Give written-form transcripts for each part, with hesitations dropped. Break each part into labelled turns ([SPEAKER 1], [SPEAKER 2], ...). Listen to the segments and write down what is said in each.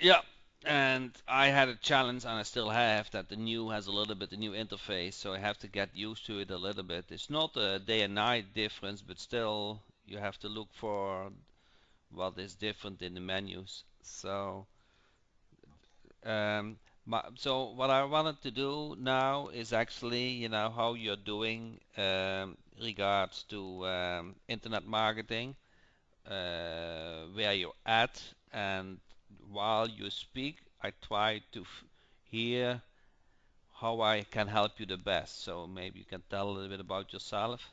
[SPEAKER 1] Yeah, and I had a challenge, and I still have, that the new has a little bit the new interface, so I have to get used to it a little bit. It's not a day and night difference, but still you have to look for what is different in the menus. Um, so what I wanted to do now is actually, how you're doing regards to internet marketing, where you're at, and while you speak, I try to hear how I can help you the best. So maybe you can tell a little bit about yourself.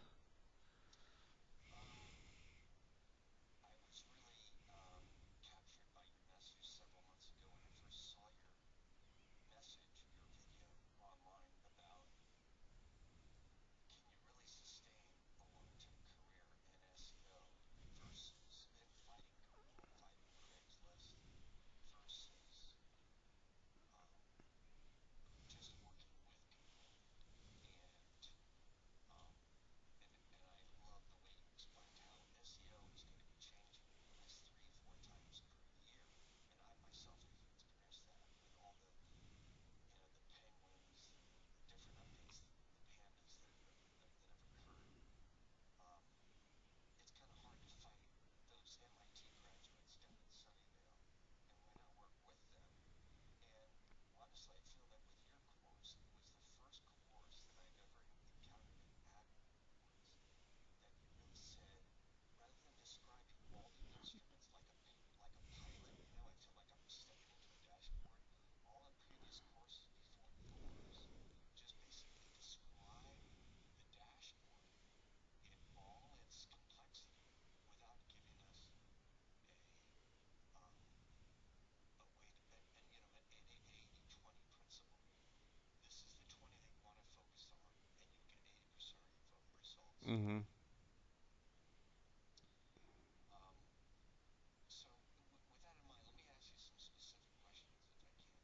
[SPEAKER 1] Hmm.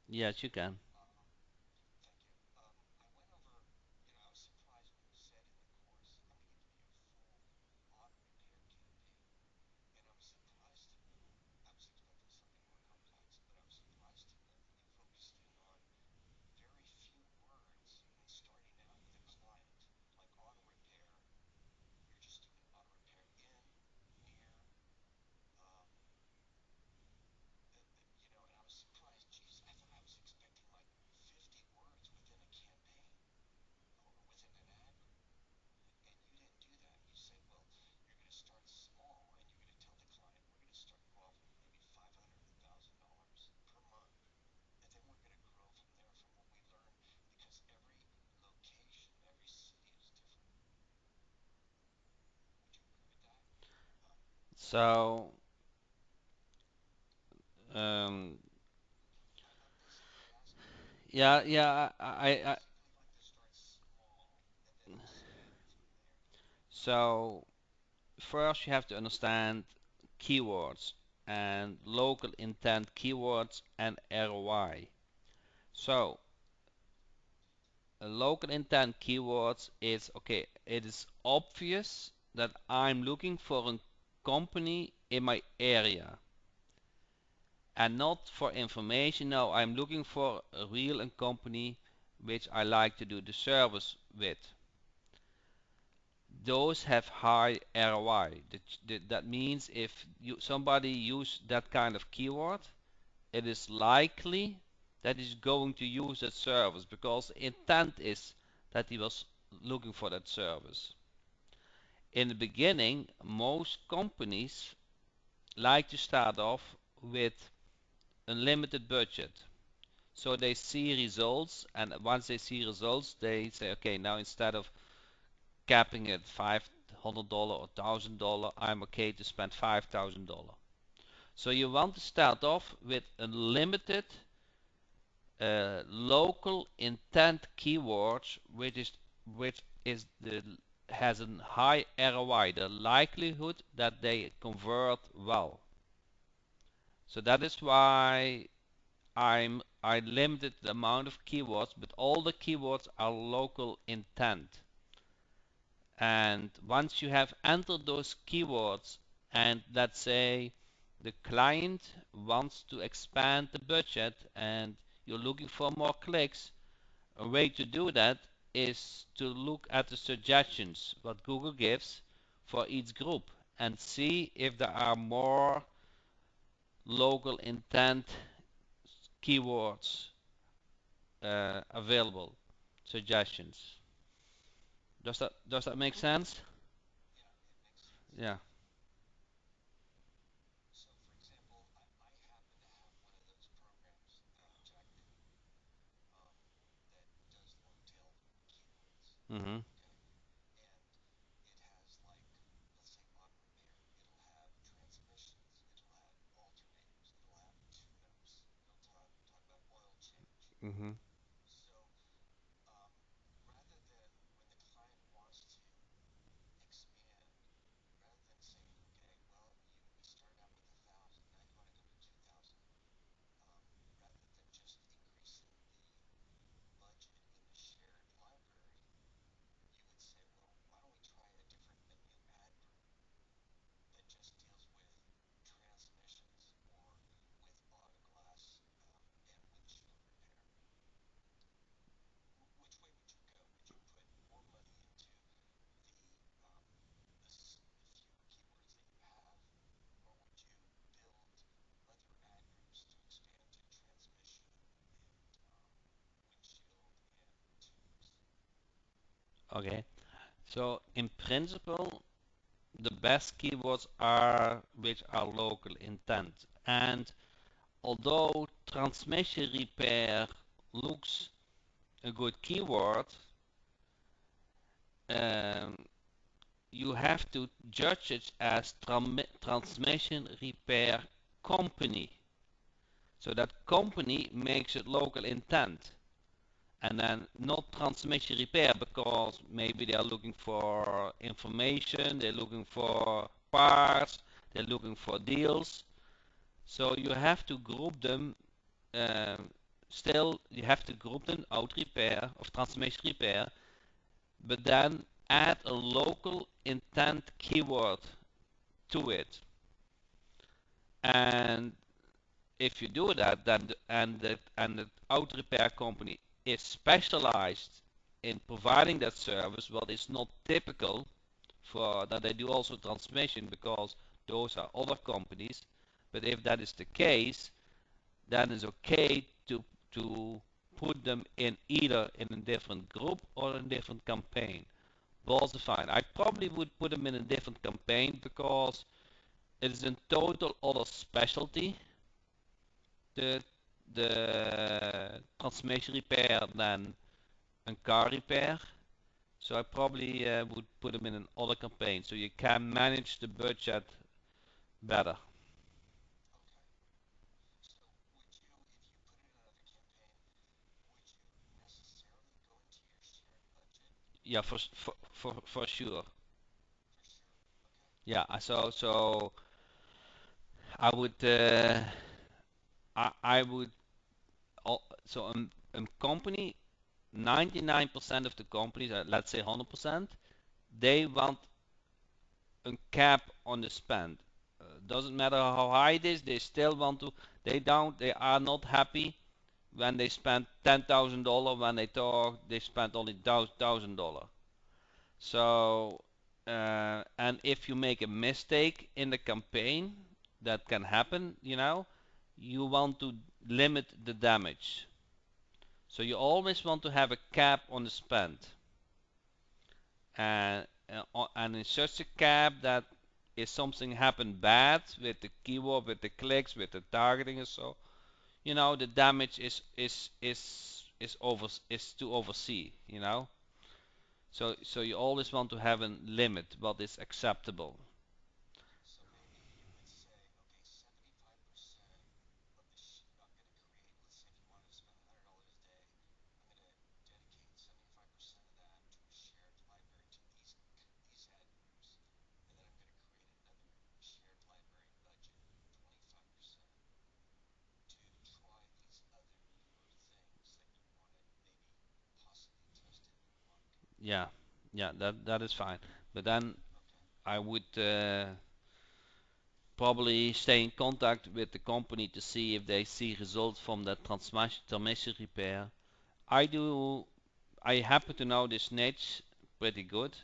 [SPEAKER 1] Yes, you can. So, um, yeah, yeah, so first you have to understand keywords and local intent keywords and ROI. So, local intent keywords is okay, it is obvious that I'm looking for a company in my area and not for information. No, I'm looking for a real company which I like to do the service with. Those have high ROI. That means if somebody use that kind of keyword, it is likely that he's going to use that service because the intent is that he was looking for that service. In the beginning, most companies like to start off with unlimited budget. So they see results, and once they see results, they say, okay, now instead of capping it $500 or $1,000, I'm okay to spend $5,000. So you want to start off with unlimited local intent keywords, which is the has a high ROI, the likelihood that they convert well. So that is why I limited the amount of keywords, but all the keywords are local intent. And once you have entered those keywords, and let's say the client wants to expand the budget and you're looking for more clicks, a way to do that is to look at the suggestions what Google gives for each group and see if there are more local intent keywords available, suggestions. Does that make sense? Yeah. Mhm. Mhm. Okay. So in principle, the best keywords are which are local intent. And although transmission repair looks a good keyword, um, you have to judge it as transmission repair company. So that company makes it local intent. And then not transmission repair because maybe they are looking for information, they're looking for parts, they're looking for deals. So you have to group them. Um, Still, you have to group them out repair of transmission repair, but then add a local intent keyword to it. And if you do that, then the auto repair company is specialized in providing that service, what is not typical for that they do also transmission because those are other companies. But if that is the case, then it's okay to put them in either in a different group or in a different campaign. Balls are fine. I probably would put them in a different campaign because it is in total other specialty the the transmission repair than a car repair. So I probably would put them in another campaign so you can manage the budget better. Yeah, for sure. Yeah, so I would I would so a company 99% of the companies, let's say 100%, they want a cap on the spend. Doesn't matter how high it is, they still want to. They are not happy when they spend $10,000 when they thought they spent only $1,000. So, and if you make a mistake in the campaign, that can happen, you want to limit the damage. So you always want to have a cap on the spend. And in such a cap that if something happened bad with the keyword, with the clicks, with the targeting and so, the damage is to oversee, So you always want to have a limit what is acceptable. Yeah, yeah, that is fine. But then I would probably stay in contact with the company to see if they see results from the transmission repair. I do. I happen to know this niche pretty good,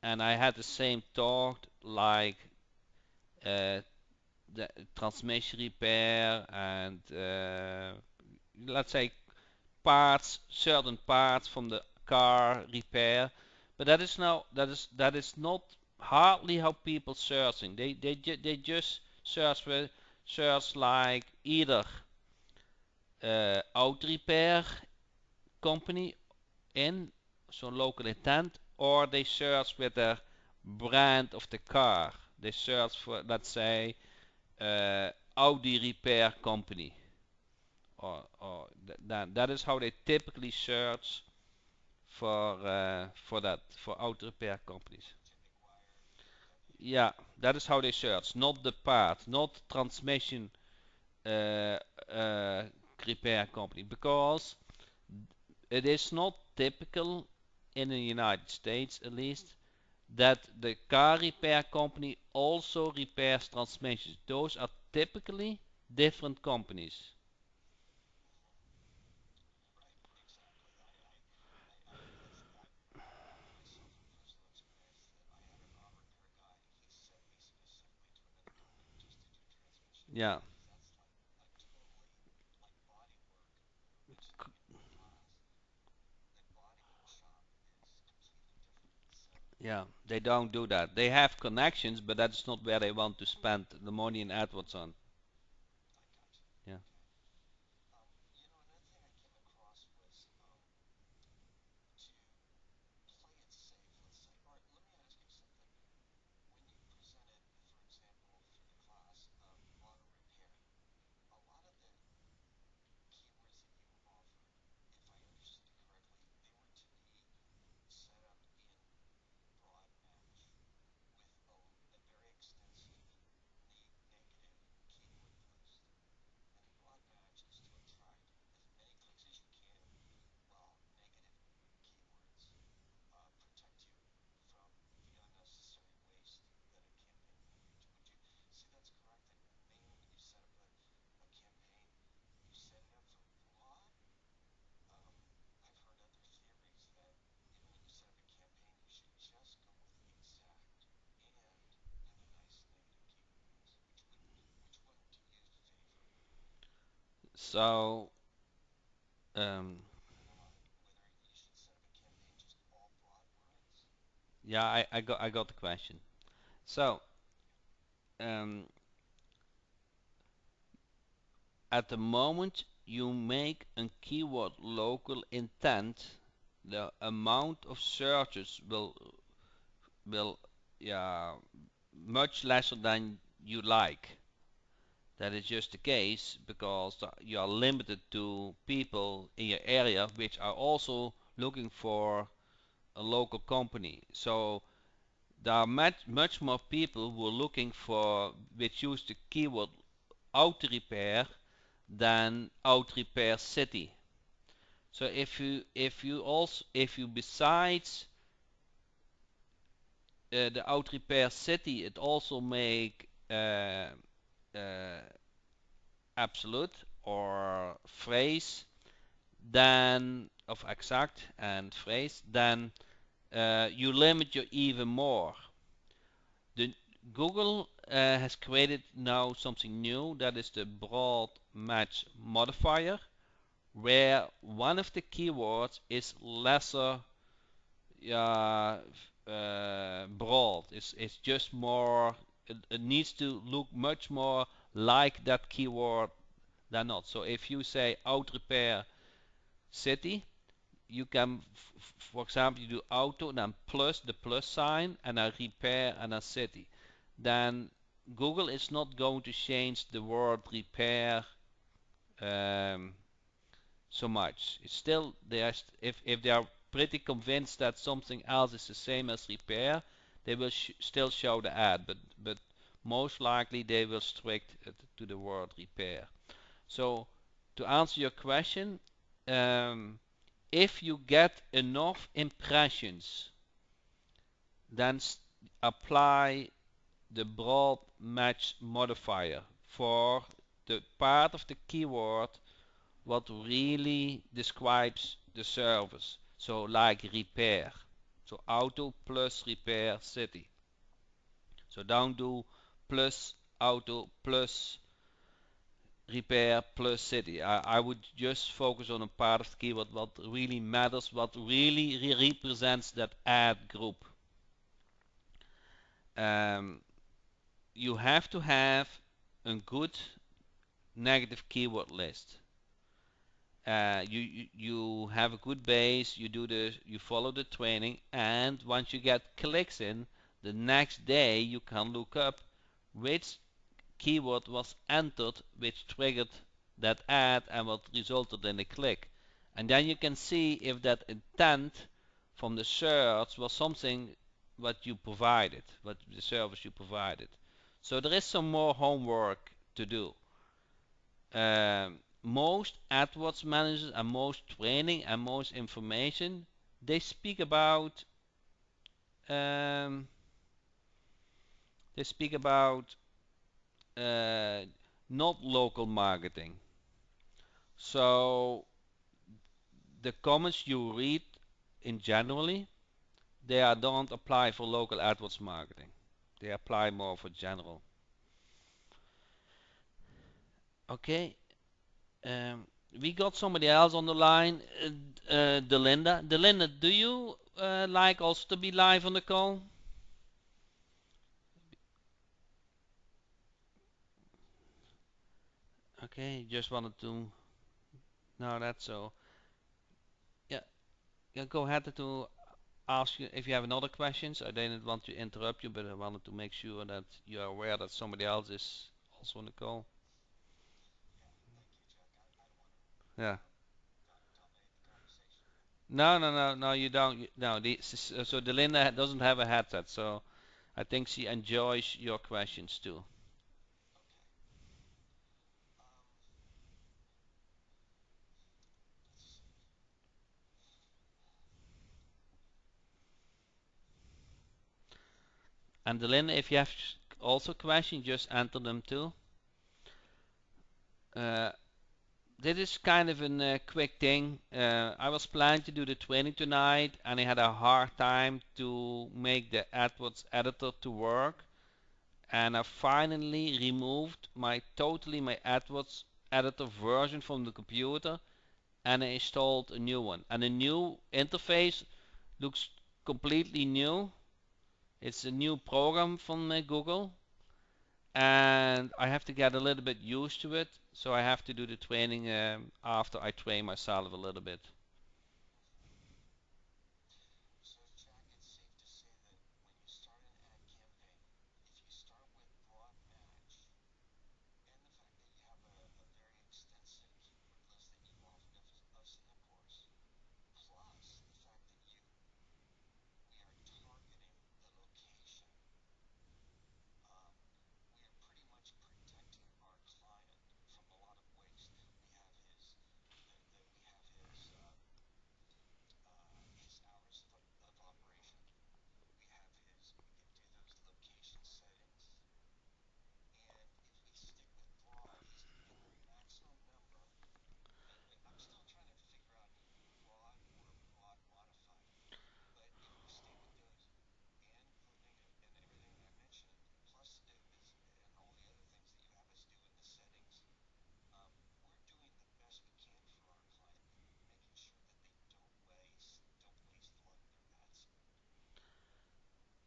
[SPEAKER 1] and I had the same thought like uh, the transmission repair and let's say certain parts from the car repair. But that is not hardly how people searching. They just search like either auto repair company in zo'n local intent, or they search with the brand of the car. They search for, let's say, Audi repair company, or that is how they typically search for auto repair companies. Yeah, that is how they search, not the part, not transmission uh, uh, repair company, because it is not typical in the United States, at least, that the car repair company also repairs transmissions. Those are typically different companies. Yeah, yeah, they don't do that. They have connections, but that's not where they want to spend the money in AdWords on. Yeah, so um, yeah, I got the question. So um, at the moment you make a keyword local intent, the amount of searches will yeah much lesser than you like. That is just the case because you are limited to people in your area which are also looking for a local company. So there are much more people who are looking for which use the keyword auto repair than auto repair city. So if you besides the auto repair city, it also make uh, absolute or phrase, then of exact and phrase, then you limit you even more. The Google has created now something new, that is the broad match modifier, where one of the keywords is lesser yeah, broad. It's just more. It needs to look much more like that keyword than not. So if you say auto repair city, you can, for example, you do auto and then plus the plus sign and then repair and then city. Then Google is not going to change the word repair um, so much. It's still there. If they are pretty convinced that something else is the same as repair, they will still show the ad, but most likely they will strict it to the word repair. So to answer your question, um, if you get enough impressions, then apply the broad match modifier for the part of the keyword what really describes the service. So like repair. So auto plus repair city. So don't do plus auto plus repair plus city. I would just focus on a part of the keyword what really matters, what really represents that ad group. Um, you have to have a good negative keyword list. You have a good base. You follow the training, and once you get clicks in, the next day you can look up which keyword was entered, which triggered that ad and what resulted in a click. And then you can see if that intent from the search was something what you provided, what the service you provided. So there is some more homework to do. Most AdWords managers and most training and most information, they speak about um, they speak about uh, not local marketing. So the comments you read in generally, don't apply for local AdWords marketing. They apply more for general. Okay. Um, we got somebody else on the line, Delinda. Delinda, do you like also to be live on the call? Okay, just wanted to know that. So yeah, yeah. Go ahead to ask you if you have another questions. I didn't want to interrupt you, but I wanted to make sure that you are aware that somebody else is also on the call. Yeah. No, no, no, no. You don't. No. So Delinda doesn't have a headset, so I think she enjoys your questions too. And Delinda, if you have also questions, just enter them too. Uh, this is kind of a quick thing. I was planning to do the training tonight, and I had a hard time to make the AdWords editor to work. And I finally removed my AdWords editor version from the computer, and I installed a new one. And the new interface looks completely new. It's a new program from Google, and I have to get a little bit used to it. So I have to do the training after I train myself a little bit.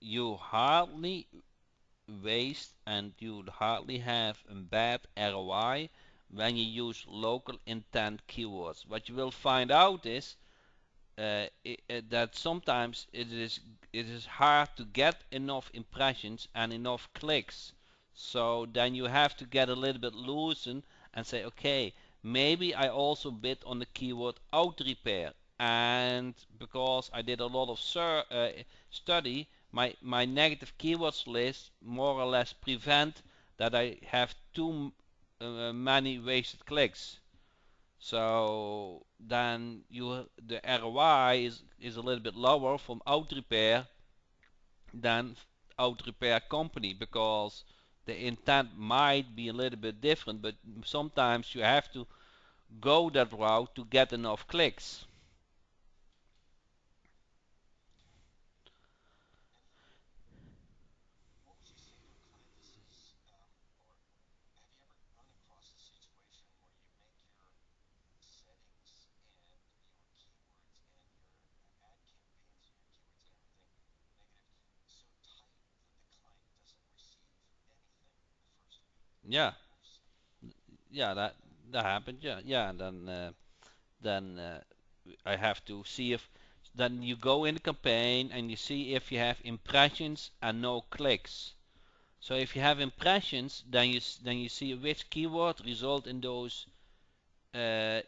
[SPEAKER 1] You hardly waste and you'd hardly have a bad ROI when you use local intent keywords. What you will find out is that sometimes it is hard to get enough impressions and enough clicks. So then you have to get a little bit loosened and say, okay, maybe I also bid on the keyword auto repair. And because I did a lot of study, my negative keywords list more or less prevent that I have too many wasted clicks. So then the ROI is a little bit lower from auto repair than auto repair company because the intent might be a little bit different, but sometimes you have to go that route to get enough clicks. Yeah, yeah, that happened. Yeah, yeah. And then I have to see if then you go in the campaign and you see if you have impressions and no clicks. So if you have impressions, then you see which keyword result in those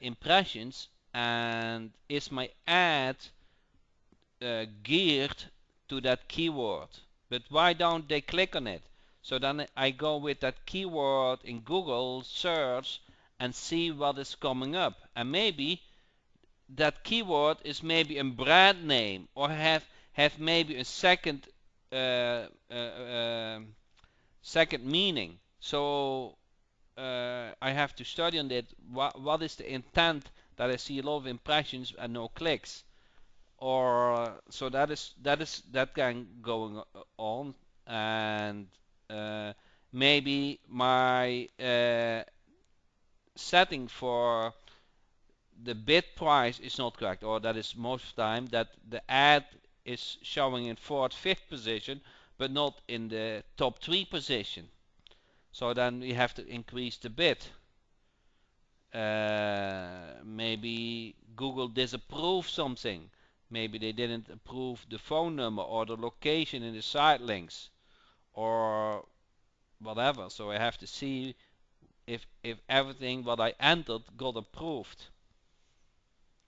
[SPEAKER 1] impressions, and is my ad geared to that keyword. But why don't they click on it? So then I go with that keyword in Google search and see what is coming up. And maybe that keyword is maybe a brand name or have maybe a uh, uh, uh, second meaning. So I have to study on that. What is the intent that I see a lot of impressions and no clicks? Or so that is that can going on, and uh, maybe my setting for the bid price is not correct, or that is most of the time that the ad is showing in fourth, fifth position, but not in the top three position. So then we have to increase the bid. Maybe Google disapproved something. Maybe they didn't approve the phone number or the location in the site links or whatever. So I have to see if everything what I entered got approved.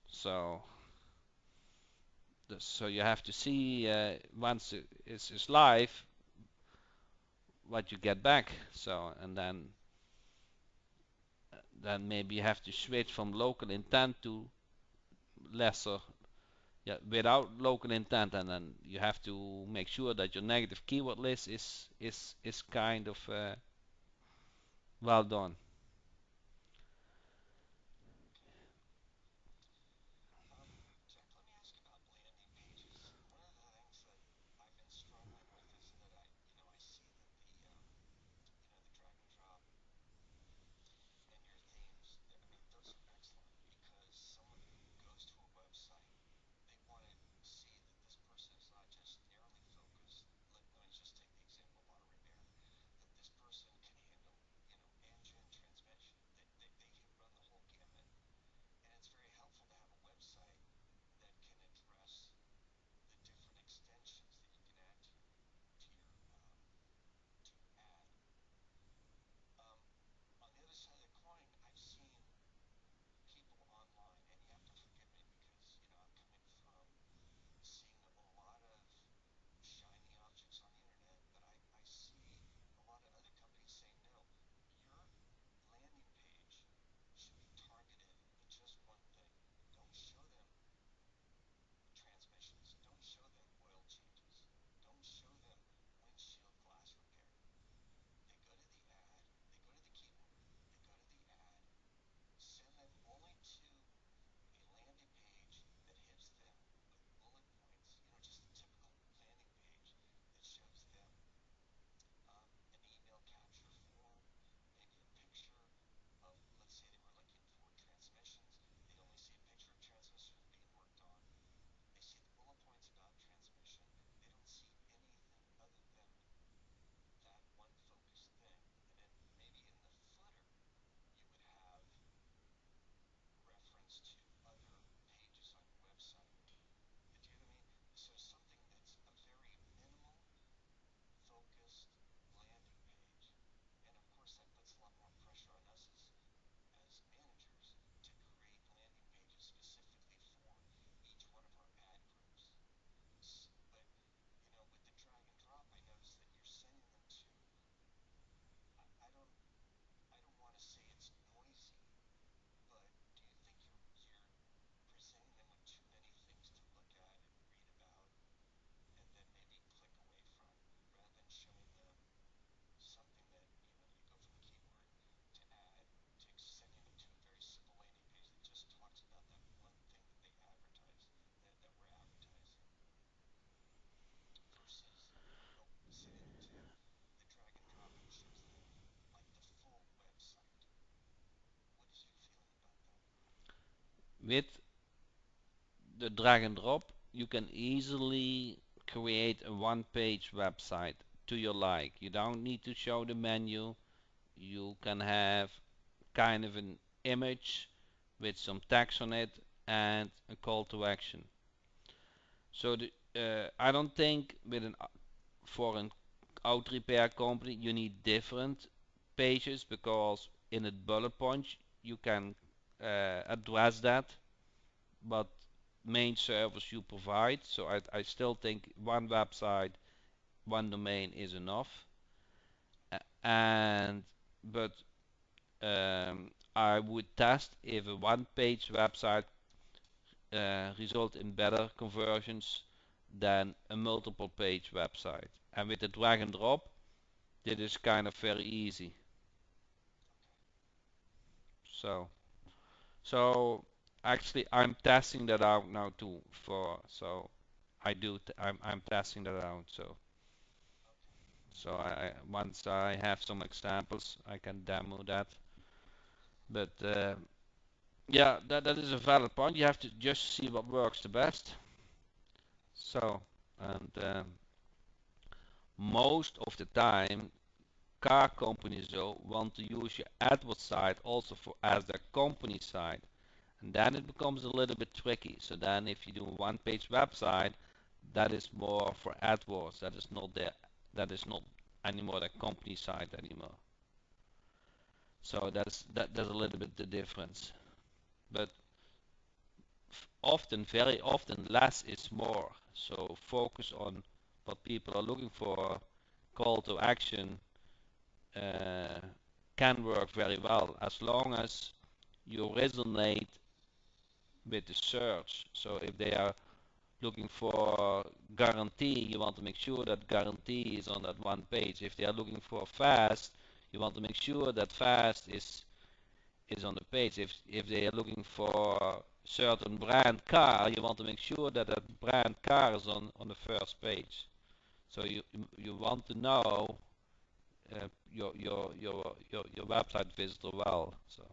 [SPEAKER 1] So so you have to see once it's live what you get back. So and then maybe you have to switch from local intent to lesser, yeah, without local intent, and then you have to make sure that your negative keyword list is kind of well done. with the drag and drop, you can easily create a one-page website to your like. You don't need to show the menu. You can have kind of an image with some text on it and a call to action. So I don't think for an auto repair company you need different pages, because in a bullet point you can address that, but main service you provide. So I still think one website, one domain is enough. And but I would test if a one-page website result in better conversions than a multiple-page website. And with the drag and drop, it is kind of very easy. So so actually, I'm testing that out now too. So I'm testing that out. So once I have some examples, I can demo that. But yeah, that is a valid point. You have to just see what works the best. So, and most of the time, car companies though want to use your AdWords site also for as their company site, and then it becomes a little bit tricky. So then, if you do a one-page website, that is more for AdWords. That is not their, that is not anymore their company site anymore. So that's a little bit the difference. But often, very often, less is more. So focus on what people are looking for. Call to action uh, can work very well as long as you resonate with the search. So if they are looking for guarantee, you want to make sure that guarantee is on that one page. If they are looking for fast, you want to make sure that fast is on the page. If they are looking for certain brand car, you want to make sure that that brand car is on the first page. So you want to know your website visitor well. So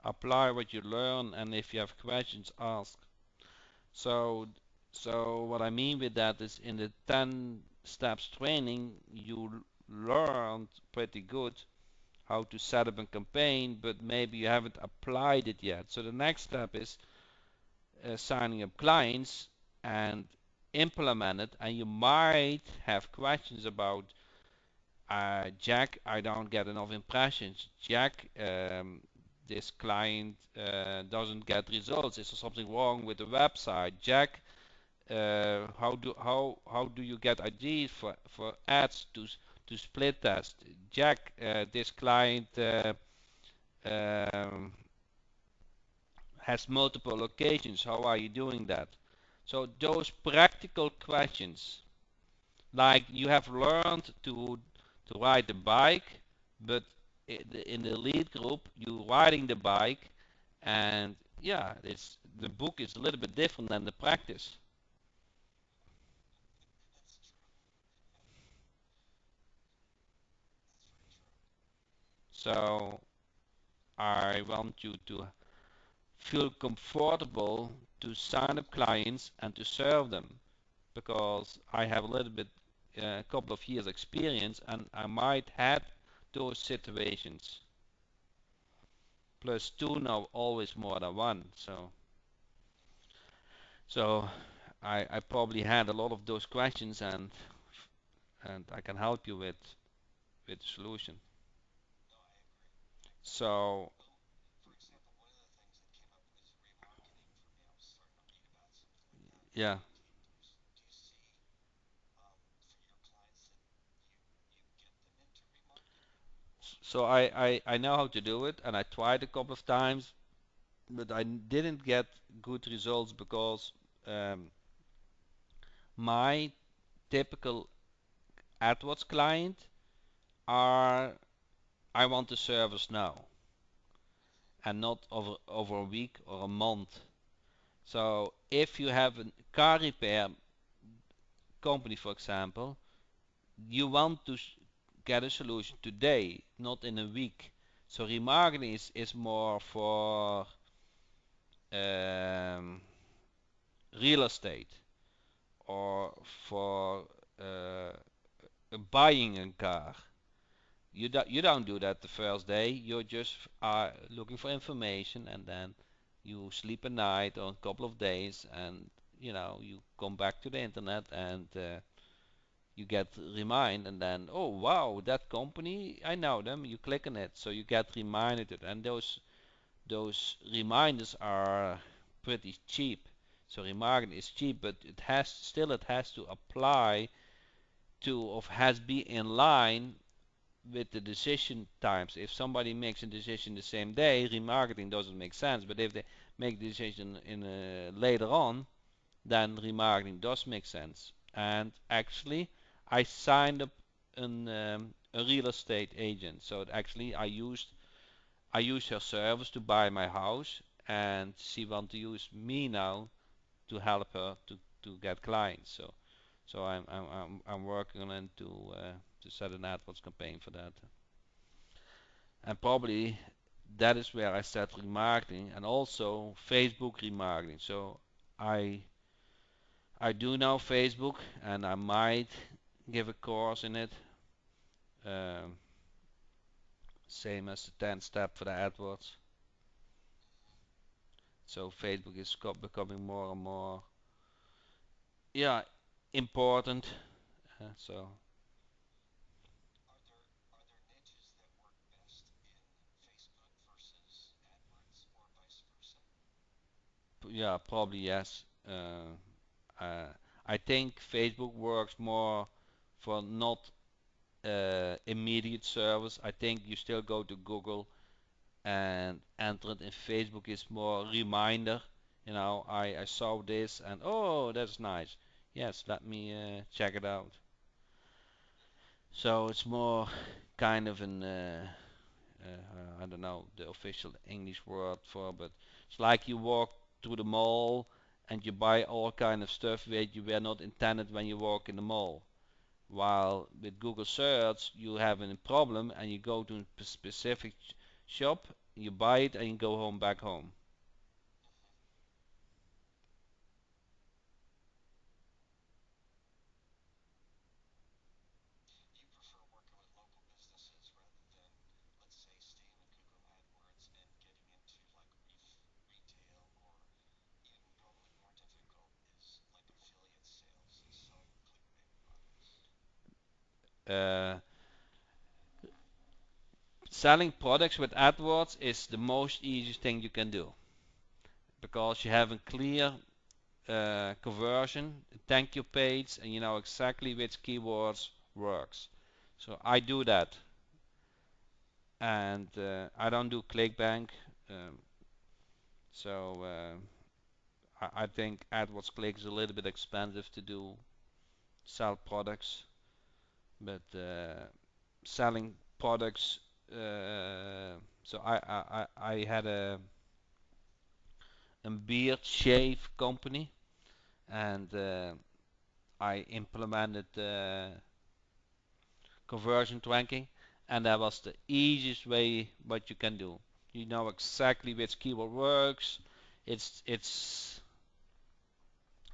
[SPEAKER 1] apply what you learn, and if you have questions, ask. So, so what I mean with that is in the 10 steps training, you learned pretty good how to set up a campaign, but maybe you haven't applied it yet. So the next step is signing up clients and implement it. And you might have questions about Jack, I don't get enough impressions. Jack, this client doesn't get results. Is there something wrong with the website? Jack, how do you get ideas for ads to split test? Jack, this client um, has multiple locations. How are you doing that? So those practical questions, like you have learned to ride the bike, but in the lead group you riding the bike, and yeah, it's the book is a little bit different than the practice. So I want you to feel comfortable to sign up clients and to serve them, because I have a little bit, a couple of years experience, and I might have those situations. Plus two now always more than one. So I probably had a lot of those questions, and I can help you with the solution. So yeah. So I know how to do it, and I tried a couple of times, but I didn't get good results because um, my typical AdWords client are, I want the service now and not over a week or a month. So if you have a car repair company, for example, you want to get a solution today, not in a week. So remarketing is more for um, real estate or for uh, buying a car. You don't do that the first day. You're just looking for information, and then you sleep a night or a couple of days, and you come back to the internet, and you get remind, and then, oh wow, that company, I know them. You click on it, so you get reminded, and those reminders are pretty cheap. So remarketing is cheap, but it has to apply to, or has be in line with the decision times. If somebody makes a decision the same day, remarketing doesn't make sense. But if they make the decision in later on, then remarketing does make sense. And actually, I signed up a real estate agent. So actually, I used her service to buy my house, and she want to use me now to help her to get clients. So I'm working on it to set an AdWords campaign for that. And probably that is where I start remarketing, and also Facebook remarketing. So I I do know Facebook, and I might give a course in it, um, same as the 10 step for the AdWords. So Facebook is becoming more and more, yeah, important. So yeah, probably yes. I think Facebook works more for not immediate service. I think you still go to Google and enter it in. Facebook is more reminder. I saw this, and oh, that's nice. Yes, let me check it out. So it's more kind of an I don't know the official English word for, but it's like you walk through the mall and you buy all kind of stuff that you were not intended when you walk in the mall. While with Google search, you have a problem and you go to a specific shop, you buy it, and you go home back home. Uh, Selling products with AdWords is the most easiest thing you can do, because you have a clear conversion, thank you page, and you know exactly which keywords works. So I do that, and I don't do ClickBank. Um, So I think AdWords Click is a little bit expensive to do sell products, but selling products. So I had a beard shave company, and I implemented conversion tracking, and that was the easiest way what you can do. You know exactly which keyword works. It's it's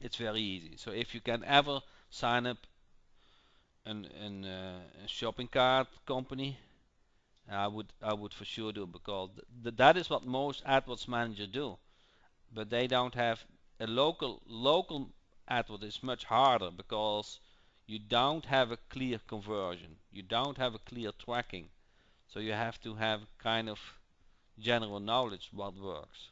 [SPEAKER 1] it's very easy. So if you can ever sign up a shopping cart company, I would for sure do, because that is what most AdWords managers do. But they don't have a local AdWords is much harder, because you don't have a clear conversion, you don't have a clear tracking, so you have to have kind of general knowledge what works.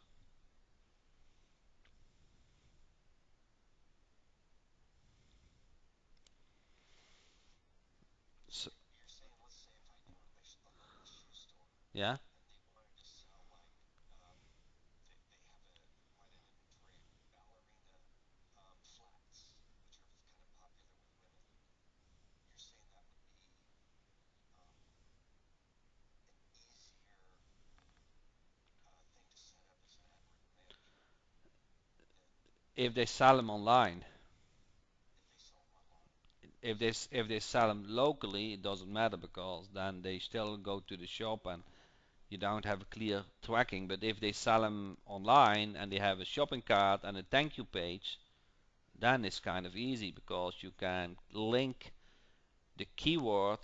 [SPEAKER 1] So, yeah. If they sell them online, if they sell them locally, it doesn't matter, because then they still go to the shop and you don't have a clear tracking. But if they sell them online and they have a shopping cart and a thank you page, then it's kind of easy, because you can link the keyword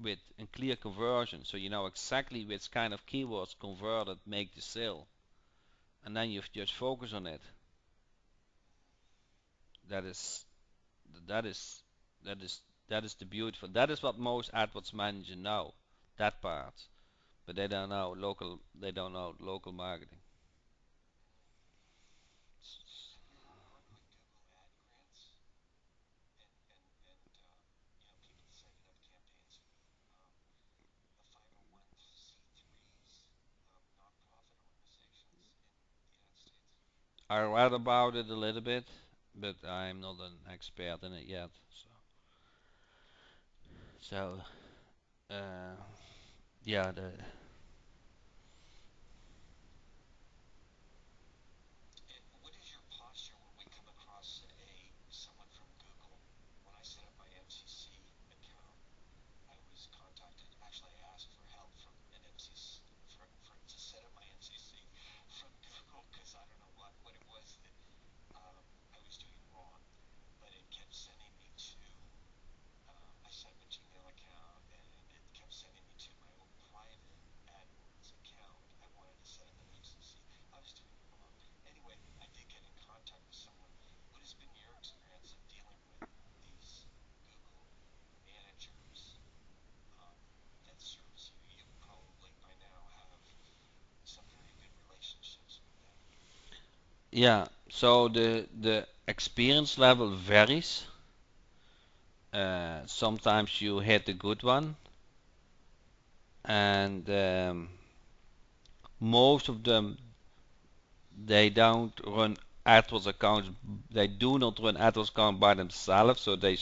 [SPEAKER 1] with a clear conversion, so you know exactly which kind of keywords converted make the sale, and then you just focus on it. That is that is that is that is the beautiful. That is what most AdWords managers know, that part, but they don't know local. They don't know local marketing. I read about it a little bit, but I'm not an expert in it yet. So uh, yeah, yeah. So the experience level varies. Sometimes you hit a good one, and most of them, they don't run AdWords accounts. They do not run AdWords account by themselves, so they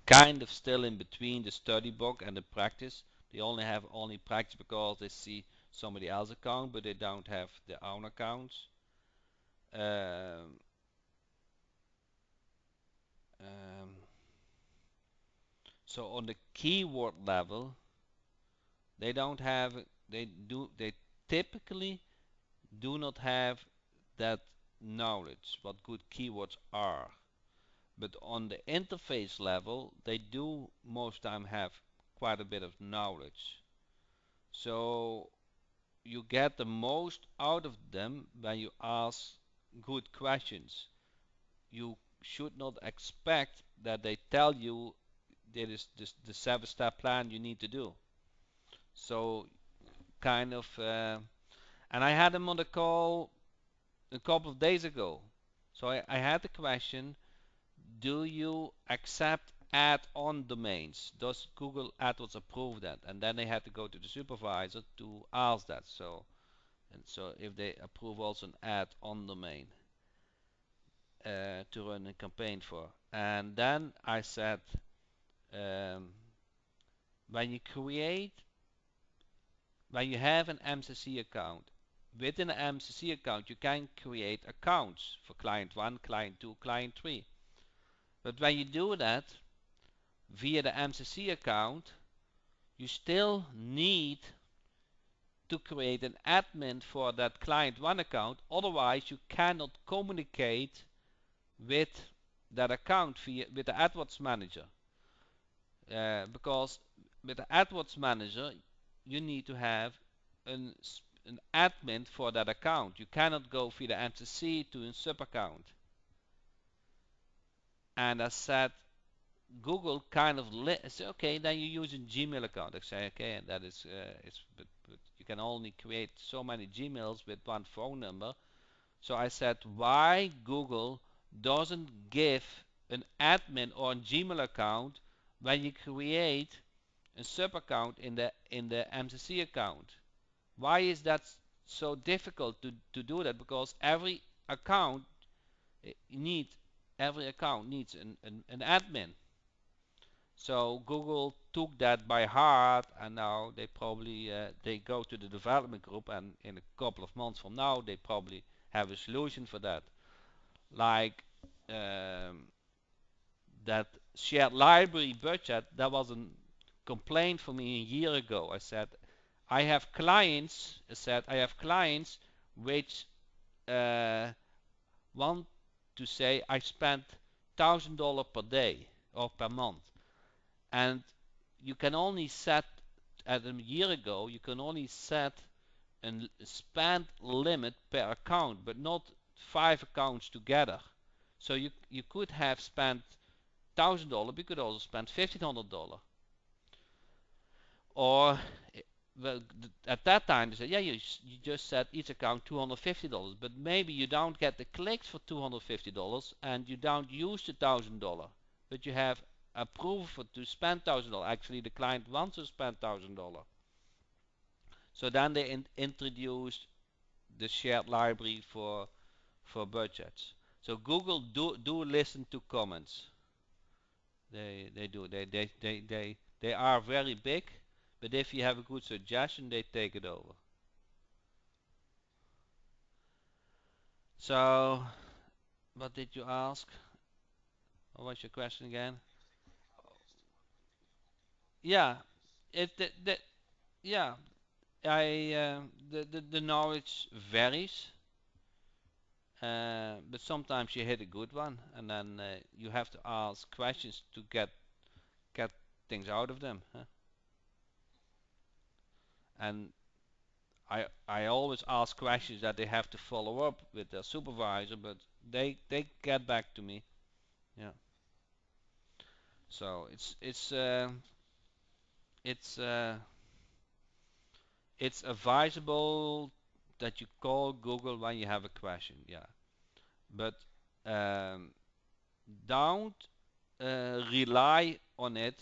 [SPEAKER 1] kind of still in between the study book and the practice. They only have only practice because they see somebody else's account, but they don't have their own accounts. Um, um, so on the keyword level, they don't have. They typically do not have that knowledge what good keywords are. But on the interface level, they do most time have quite a bit of knowledge. So you get the most out of them when you ask good questions. You should not expect that they tell you that is this, the 7-step plan you need to do. So kind of, and I had them on the call a couple of days ago. So I had the question: do you accept add-on domains? Does Google AdWords approve that? And then they had to go to the supervisor to ask that. So And so if they approve also an ad on domain to run a campaign for. And then I said, um, when you create, when you have an MCC account, within an MCC account you can create accounts for client 1, client 2, client 3. But when you do that via the MCC account, you still need to create an admin for that client 1 account, otherwise you cannot communicate with that account with the AdWords manager. Because with the AdWords manager you need to have an, an admin for that account. You cannot go via the MCC to a sub account. And I said, Google kind of said, okay, then you use a Gmail account. I say, okay, and that is, but you can only create so many Gmails with one phone number. So I said, why Google doesn't give an admin or a Gmail account when you create a sub account in the MCC account? Why is that so difficult to do that? Because account needs every account needs an admin. So Google took that by heart, and now they probably they go to the development group, and in a couple of months from now, they probably have a solution for that. Like um, that shared library budget, that was a complaint for me a year ago. I said I have clients. I have clients which uh, want to say I spent $1,000 per day or per month, and you can only set at a year ago you can only set a spend limit per account, but not 5 accounts together. So you could have spent $1,000, but you could also spend $1,500. Or well, at that time they said, yeah, you just set each account $250, but maybe you don't get the clicks for $250 and you don't use the $1,000, but you have approval to spend $1,000. Actually, the client wants to spend $1,000. So then they introduced the shared library for budgets. So Google do listen to comments. They do. They are very big, but if you have a good suggestion, they take it over. So, what did you ask? What was your question again? Yeah, the yeah. The knowledge varies, but sometimes you hit a good one, and then you have to ask questions to get things out of them. Huh? And I always ask questions that they have to follow up with their supervisor, but they get back to me. Yeah. So it's uh, it's advisable that you call Google when you have a question. Yeah. But um, don't rely on it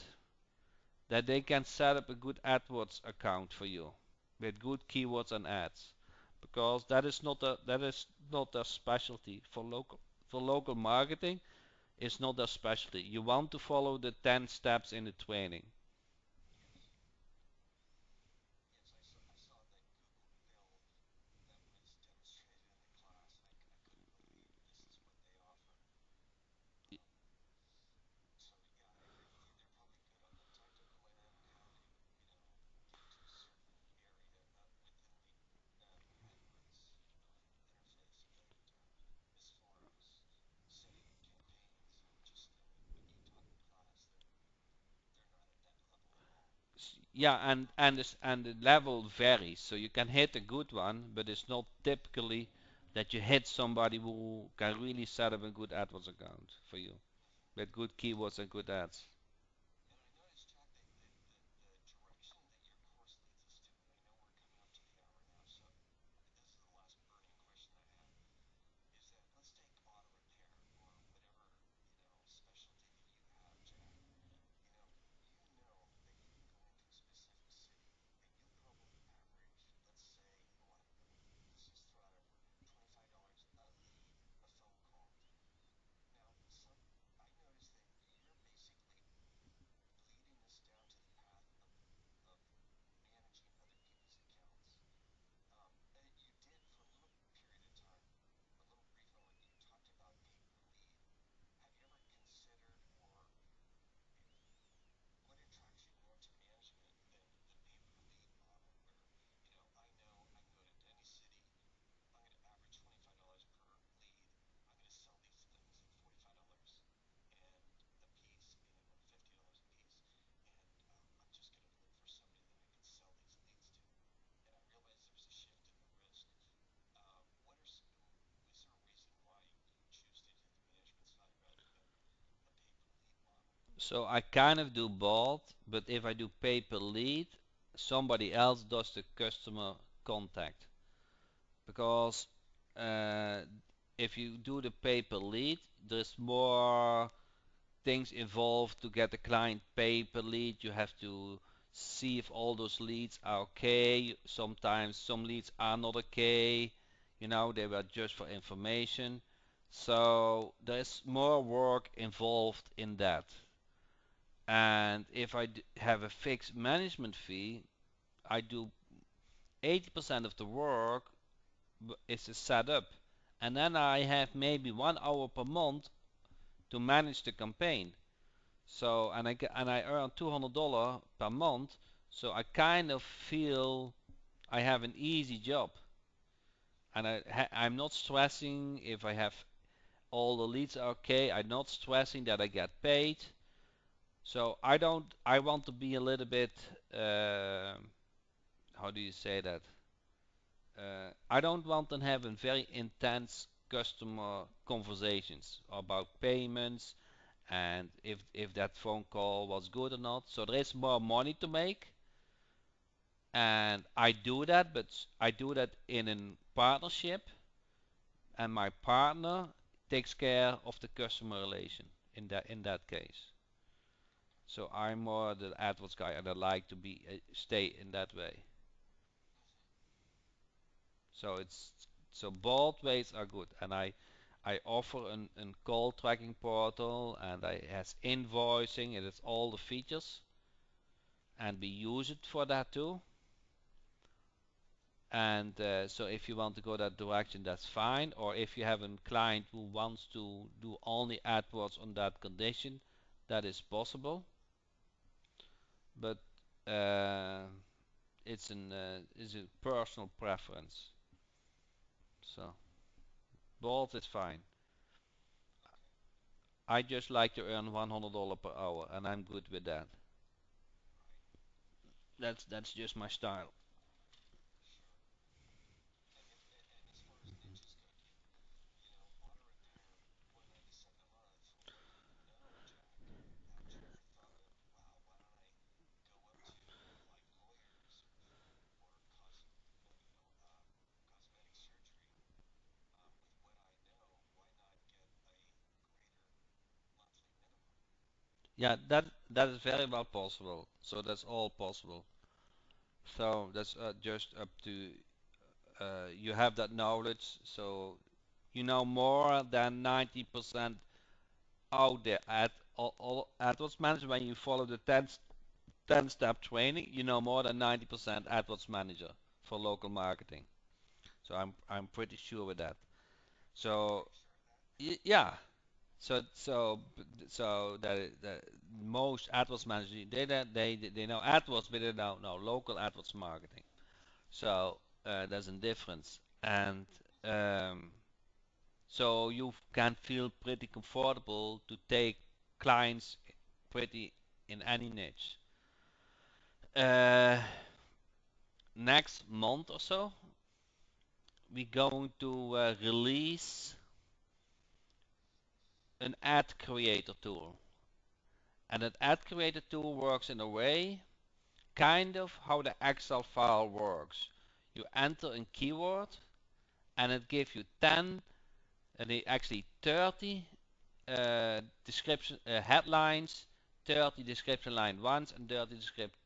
[SPEAKER 1] that they can set up a good AdWords account for you with good keywords and ads, because that is not their specialty for local marketing. It's not their specialty. You want to follow the 10 steps in the training. Yeah, and the level varies. So you can hit a good one, but it's not typically that you hit somebody who can really set up a good AdWords account for you with good keywords and good ads. So I kind of do both, but if I do pay per lead, somebody else does the customer contact. Because uh, if you do the pay per lead, there's more things involved to get the client pay per lead. You have to see if all those leads are okay. Sometimes some leads are not okay. You know, they were just for information. So there's more work involved in that. And if I have a fixed management fee, I do 80% of the work is a setup. And then I have maybe 1 hour per month to manage the campaign. So and I earn $200 per month. So I kind of feel I have an easy job, and I'm not stressing if I have all the leads are okay. I'm not stressing that I get paid. So I don't. I want to be a little bit. How do you say that? I don't want to have a very intense customer conversations about payments and if that phone call was good or not. So there is more money to make, and I do that, but I do that in a partnership, and my partner takes care of the customer relation in that case. So I'm more the AdWords guy, and I like to be stay in that way. So it's so both ways are good, and I offer an call tracking portal, and I has invoicing, and it's all the features, and we use it for that too. And so if you want to go that direction, that's fine. Or if you have a client who wants to do only AdWords on that condition, that is possible. But uh, it's a personal preference. So both is fine. I just like to earn $100 per hour, and I'm good with that. That's just my style. Yeah, that is very well possible. So that's all possible. So that's just up to you have that knowledge. So you know more than 90% out there at all AdWords Manager. When you follow the 10 step training, you know more than 90% AdWords Manager for local marketing. So I'm pretty sure with that. So yeah. So that most AdWords managers they know AdWords, but they don't know local AdWords marketing. So there's a difference, and um, so you can feel pretty comfortable to take clients pretty in any niche. Uh, Next month or so, we're going to release an ad creator tool, and that ad creator tool works in a way kind of how the Excel file works. You enter a keyword and it gives you 10 and actually 30 description headlines, 30 description line ones and 30 description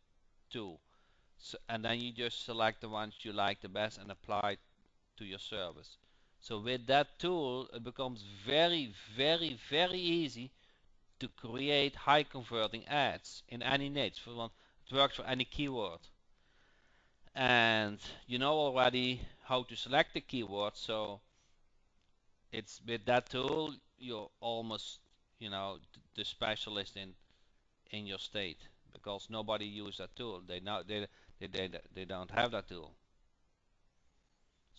[SPEAKER 1] two. So, and then you just select the ones you like the best and apply it to your service. So with that tool, it becomes very, very, very easy to create high converting ads in any niche. For one, it works for any keyword. And you know already how to select the keyword, so it's with that tool you're almost the specialist in your state because nobody uses that tool. They don't have that tool.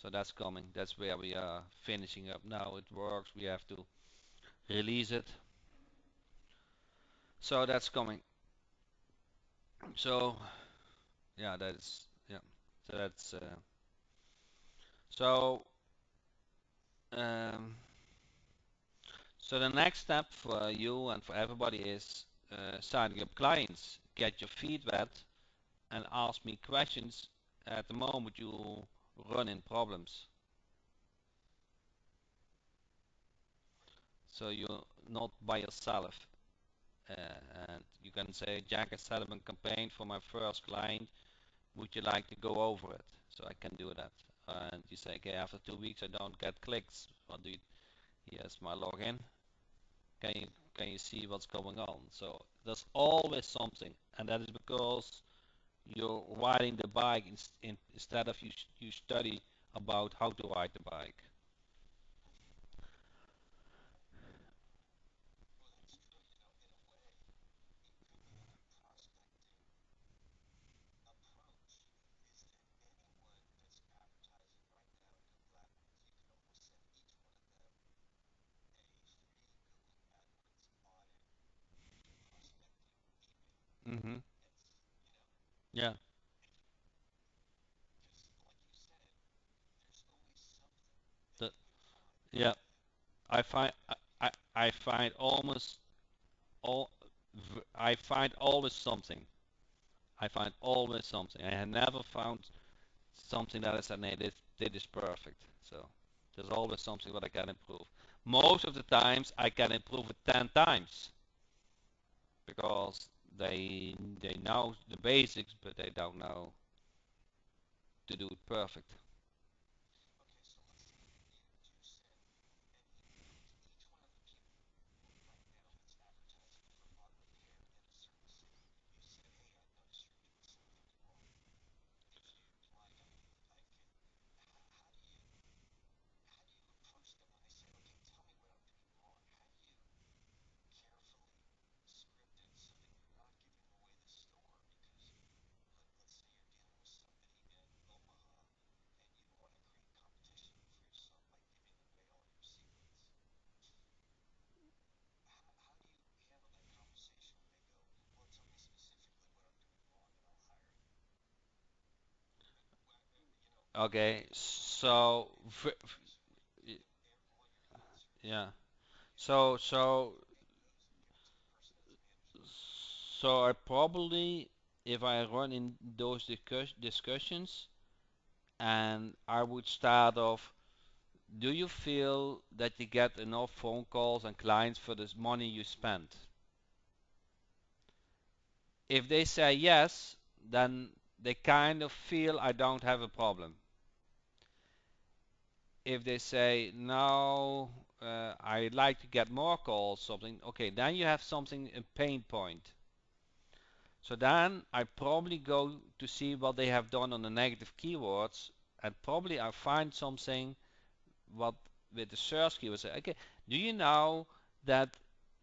[SPEAKER 1] So that's coming. That's where we are finishing up now. It works. We have to release it. So that's coming. So yeah, that's yeah. So that's so um, so the next step for you and for everybody is signing up clients, get your feet wet, and ask me questions at the moment you run in problems. So you're not by yourself. And you can say, Jack, I set up a campaign for my first client. Would you like to go over it? So I can do that. And you say, okay, after 2 weeks I don't get clicks. What do you? Here's my login. Can you can you see what's going on? So there's always something, and that is because you're riding the bike instead of you study about how to ride the bike. Hmm. Yeah. The, yeah. I find I find almost all I find always something. I find always something. I have never found something that I said, "Nay, this is perfect." So there's always something that I can improve. Most of the times I can improve it 10 times because they know the basics, but they don't know to do it perfect. Okay, so yeah, so so so I probably, if I run in those discussions, and I would start off, do you feel that you get enough phone calls and clients for this money you spent? If they say yes, then they kind of feel I don't have a problem. If they say no, I'd like to get more calls, something, okay, then you have something, a pain point. So then I probably go to see what they have done on the negative keywords, and probably I find something what with the search keyword say, okay, do you know that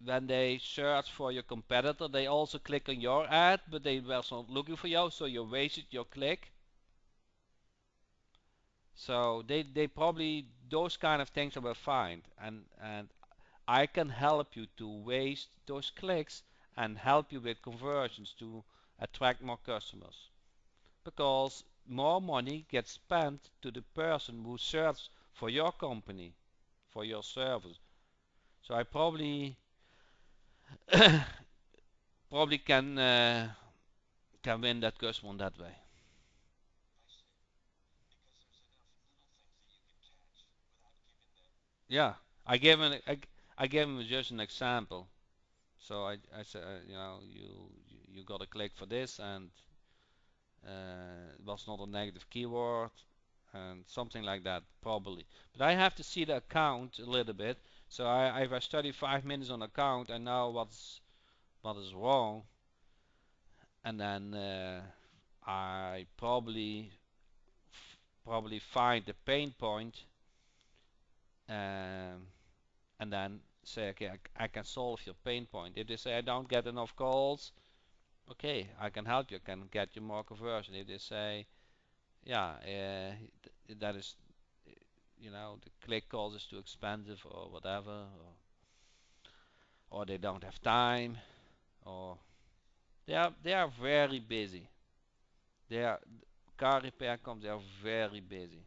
[SPEAKER 1] when they search for your competitor, they also click on your ad, but they were not looking for you, so you wasted your click. So they probably those kind of things I will find, and I can help you to waste those clicks and help you with conversions to attract more customers, because more money gets spent to the person who searches for your company, for your service. So I probably can win that customer that way. Yeah, I gave him I gave him just an example. So I said, you got to click for this, and it was not a negative keyword, and something like that probably. But I have to see the account a little bit. So if I study 5 minutes on account, I know what is wrong, and then I probably find the pain point, um, and then say, okay, I can solve your pain point. If they say I don't get enough calls, okay, I can help you. I can get you more conversion. If they say, yeah, that is, the click calls is too expensive or whatever, or they don't have time, or they are very busy. They are car repair companies. They are very busy.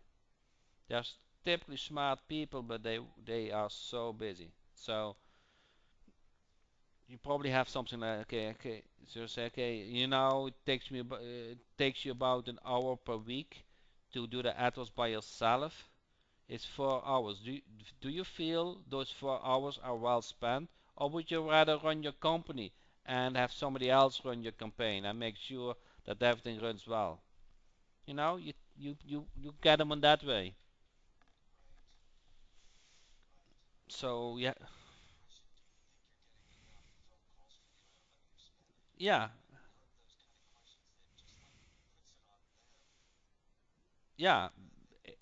[SPEAKER 1] They are typically smart people, but they are so busy. So you probably have something like, okay, so say, okay, it takes it takes you about an hour per week to do the AdWords by yourself. It's 4 hours. Do you feel those 4 hours are well spent, or would you rather run your company and have somebody else run your campaign and make sure that everything runs well? You get them on that way. So yeah, yeah.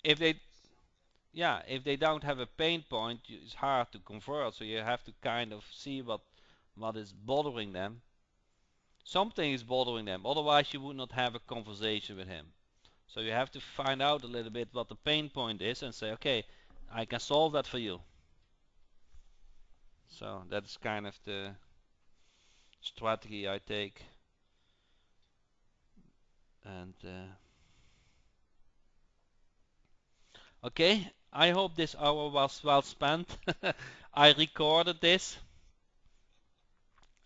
[SPEAKER 1] If they Yeah, if they don't have a pain point, it's hard to convert. So you have to kind of see what is bothering them. Something is bothering them. Otherwise, you would not have a conversation with him. So you have to find out a little bit what the pain point is and say, okay, I can solve that for you. So that's kind of the strategy I take. And okay, I hope this hour was well spent. I recorded this.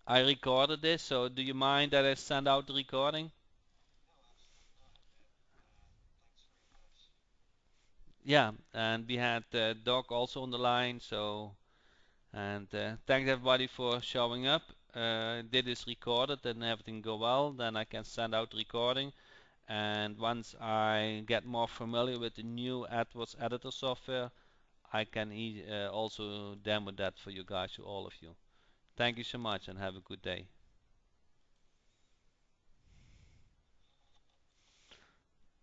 [SPEAKER 1] I recorded this. So do you mind that I send out the recording? Yeah, and we had Doc also on the line. So and thanks everybody for showing up. Did this recorded and everything go well, then I can send out the recording. And once I get more familiar with the new AdWords editor software, I can also demo that for you guys, to all of you. Thank you so much and have a good day.